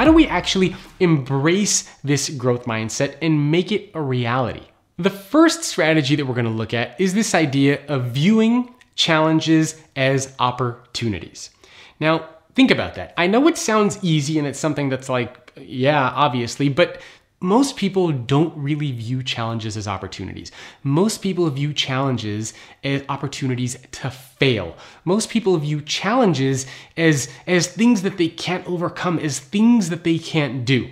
how do we actually embrace this growth mindset and make it a reality? The first strategy that we're going to look at is this idea of viewing challenges as opportunities. Now, think about that. I know it sounds easy and it's something that's like, yeah, obviously, but most people don't really view challenges as opportunities. Most people view challenges as opportunities to fail. Most people view challenges as things that they can't overcome, as things that they can't do.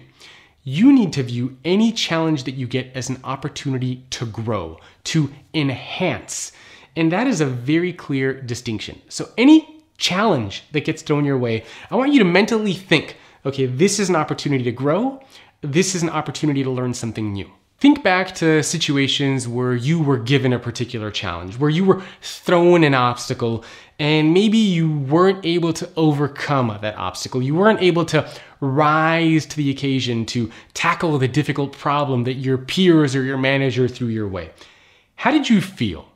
You need to view any challenge that you get as an opportunity to grow, to enhance. And that is a very clear distinction. So any challenge that gets thrown your way, I want you to mentally think, okay, this is an opportunity to grow. This is an opportunity to learn something new. Think back to situations where you were given a particular challenge, where you were thrown an obstacle and maybe you weren't able to overcome that obstacle. You weren't able to rise to the occasion to tackle the difficult problem that your peers or your manager threw your way. How did you feel?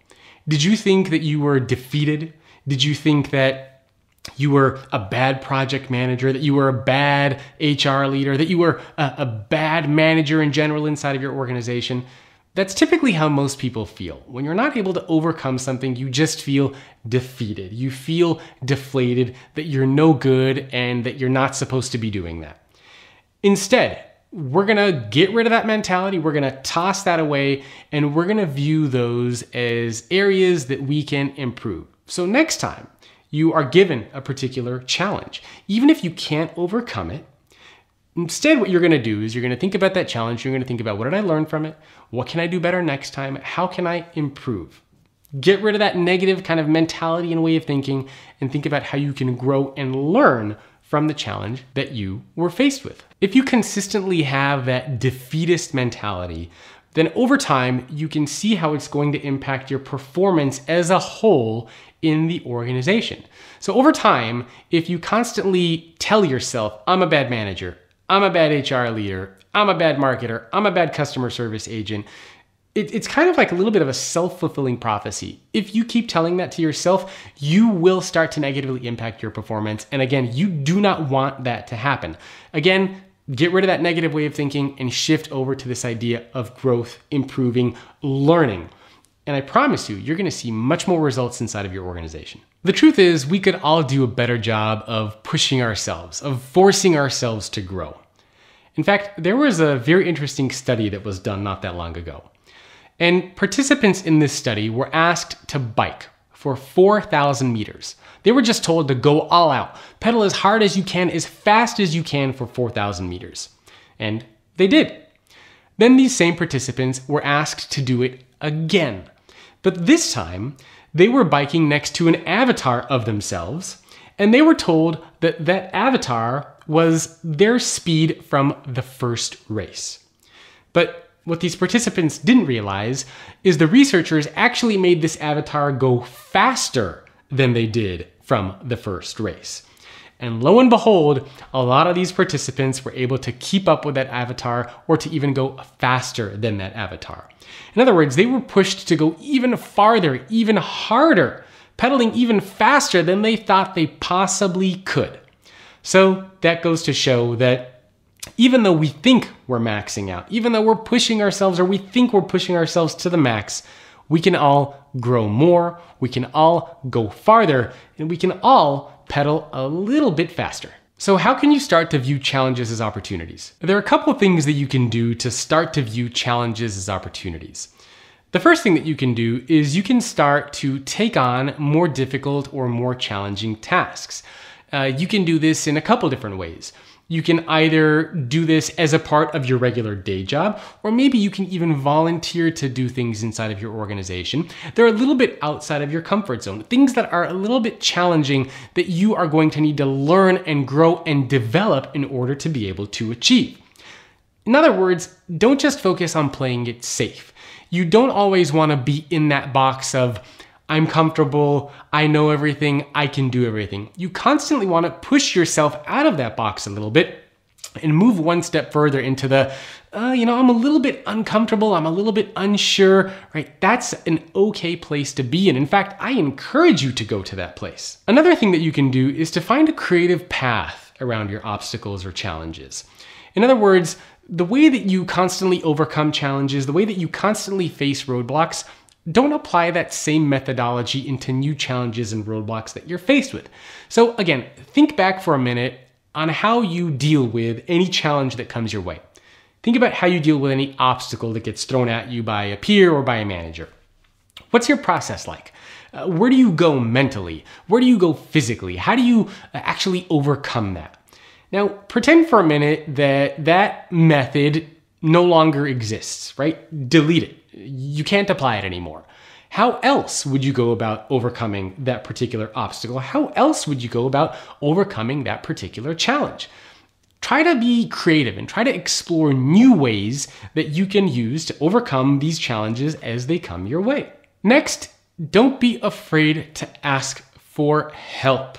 Did you think that you were defeated? Did you think that you were a bad project manager, that you were a bad HR leader, that you were a bad manager in general inside of your organization? That's typically how most people feel. When you're not able to overcome something, you just feel defeated. You feel deflated, that you're no good and that you're not supposed to be doing that. Instead, we're gonna get rid of that mentality, we're gonna toss that away, and we're gonna view those as areas that we can improve. So next time you are given a particular challenge, even if you can't overcome it, instead what you're gonna do is you're gonna think about that challenge, you're gonna think about what did I learn from it? What can I do better next time? How can I improve? Get rid of that negative kind of mentality and way of thinking and think about how you can grow and learn from the challenge that you were faced with. If you consistently have that defeatist mentality, then over time, you can see how it's going to impact your performance as a whole in the organization. So over time, if you constantly tell yourself, I'm a bad manager, I'm a bad HR leader, I'm a bad marketer, I'm a bad customer service agent, it's kind of like a little bit of a self-fulfilling prophecy. If you keep telling that to yourself, you will start to negatively impact your performance. And again, you do not want that to happen. Again, get rid of that negative way of thinking and shift over to this idea of growth, improving, learning. And I promise you, you're gonna see much more results inside of your organization. The truth is, we could all do a better job of pushing ourselves, of forcing ourselves to grow. In fact, there was a very interesting study that was done not that long ago. And participants in this study were asked to bike for 4,000 meters. They were just told to go all out, pedal as hard as you can, as fast as you can for 4,000 meters. And they did. Then these same participants were asked to do it again. But this time, they were biking next to an avatar of themselves, and they were told that that avatar was their speed from the first race. But what these participants didn't realize is the researchers actually made this avatar go faster than they did from the first race. And lo and behold, a lot of these participants were able to keep up with that avatar or to even go faster than that avatar. In other words, they were pushed to go even farther, even harder, pedaling even faster than they thought they possibly could. So that goes to show that even though we think we're maxing out, even though we're pushing ourselves or we think we're pushing ourselves to the max, we can all grow more, we can all go farther, and we can all pedal a little bit faster. So how can you start to view challenges as opportunities? There are a couple of things that you can do to start to view challenges as opportunities. The first thing that you can do is you can start to take on more difficult or more challenging tasks. You can do this in a couple different ways. You can either do this as a part of your regular day job, or maybe you can even volunteer to do things inside of your organization. They're a little bit outside of your comfort zone, things that are a little bit challenging that you are going to need to learn and grow and develop in order to be able to achieve. In other words, don't just focus on playing it safe. You don't always want to be in that box of, I'm comfortable, I know everything, I can do everything. You constantly want to push yourself out of that box a little bit and move one step further into the, I'm a little bit uncomfortable, I'm a little bit unsure, right? That's an okay place to be in. In fact, I encourage you to go to that place. Another thing that you can do is to find a creative path around your obstacles or challenges. In other words, the way that you constantly overcome challenges, the way that you constantly face roadblocks, don't apply that same methodology into new challenges and roadblocks that you're faced with. So again, think back for a minute on how you deal with any challenge that comes your way. Think about how you deal with any obstacle that gets thrown at you by a peer or by a manager. What's your process like? Where do you go mentally? Where do you go physically? How do you actually overcome that? Now, pretend for a minute that that method no longer exists, right? Delete it. You can't apply it anymore. How else would you go about overcoming that particular obstacle? How else would you go about overcoming that particular challenge? Try to be creative and try to explore new ways that you can use to overcome these challenges as they come your way. Next, don't be afraid to ask for help.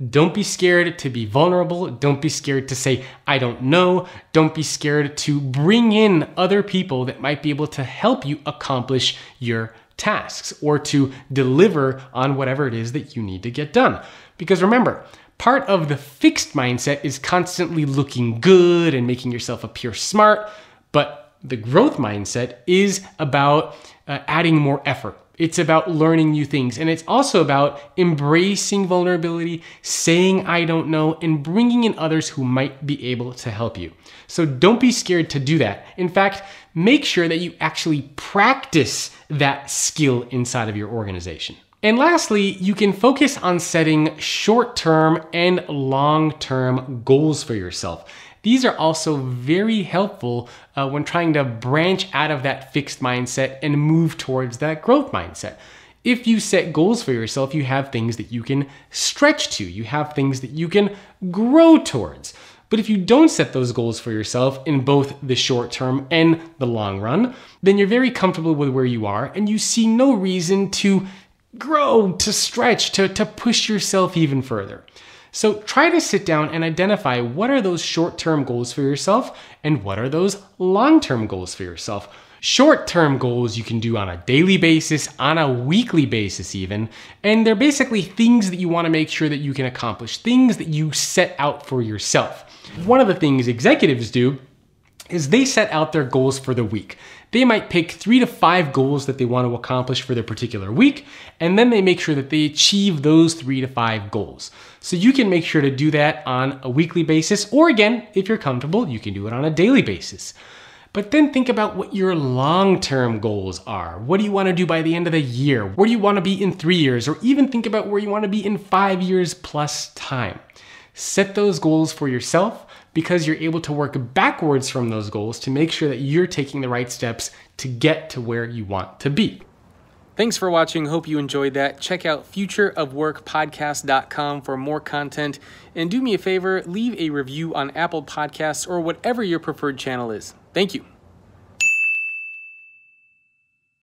Don't be scared to be vulnerable. Don't be scared to say, I don't know. Don't be scared to bring in other people that might be able to help you accomplish your tasks or to deliver on whatever it is that you need to get done. Because remember, part of the fixed mindset is constantly looking good and making yourself appear smart, but the growth mindset is about adding more effort. It's about learning new things, and it's also about embracing vulnerability, saying I don't know, and bringing in others who might be able to help you. So don't be scared to do that. In fact, make sure that you actually practice that skill inside of your organization. And lastly, you can focus on setting short-term and long-term goals for yourself. These are also very helpful when trying to branch out of that fixed mindset and move towards that growth mindset. If you set goals for yourself, you have things that you can stretch to. You have things that you can grow towards. But if you don't set those goals for yourself in both the short term and the long run, then you're very comfortable with where you are and you see no reason to grow, to stretch, to push yourself even further. So try to sit down and identify what are those short-term goals for yourself and what are those long-term goals for yourself. Short-term goals you can do on a daily basis, on a weekly basis even, and they're basically things that you want to make sure that you can accomplish, things that you set out for yourself. One of the things executives do is they set out their goals for the week. They might pick 3 to 5 goals that they want to accomplish for their particular week, and then they make sure that they achieve those 3 to 5 goals. So you can make sure to do that on a weekly basis, or again, if you're comfortable, you can do it on a daily basis. But then think about what your long-term goals are. What do you want to do by the end of the year? Where do you want to be in 3 years? Or even think about where you want to be in 5 years plus time. Set those goals for yourself, because you're able to work backwards from those goals to make sure that you're taking the right steps to get to where you want to be. Thanks for watching. Hope you enjoyed that. Check out futureofworkpodcast.com for more content. And do me a favor, leave a review on Apple Podcasts or whatever your preferred channel is. Thank you.